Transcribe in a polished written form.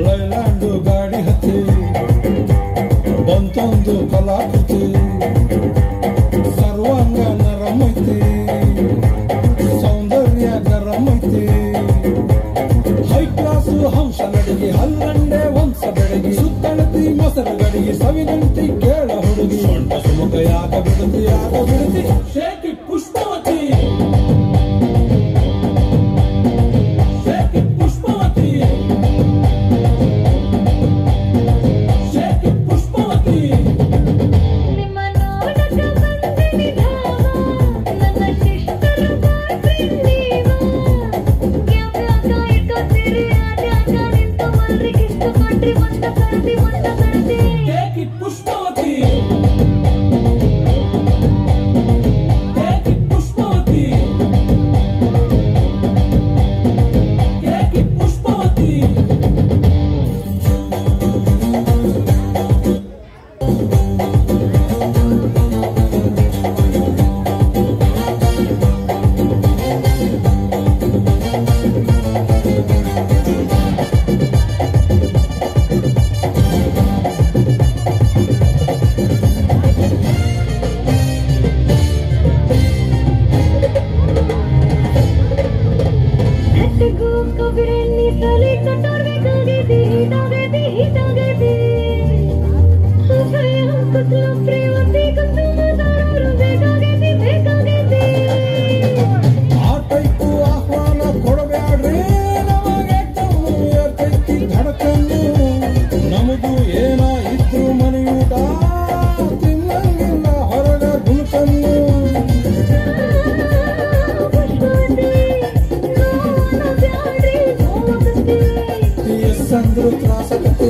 Leyland ಗಾಡಿ ಹತ್ತಿ ಬಂತೊಂದು ಕಲಾಕೃತಿ ಸರ್ವಾಂಗ ನರಮೈತಿ ಸೌಂದರ್ಯ ಗರಮೈತಿ ಹೈ ಕ್ಲಾಸು ಹಂಸ ನಡಿಗೆ ಹಲ್ಲಂಡೆ ವಂಶ ಬೆಡಗಿ ಸುತ್ತಳತಿ ಮೊಸರು ಗಡಿಗೆ ಸವಿಗಂಟಿ ಕೇಳ ಹುಡುಗಿ ಸೊಂಟ ಸುಮುಖ ಯಾಕ ಬಿಡುತ್ತಿ ಶೇಖಿ ಪುಷ್ಪವತಿ ಸಂದ್ರು ತ್ರಾಸಕತೆ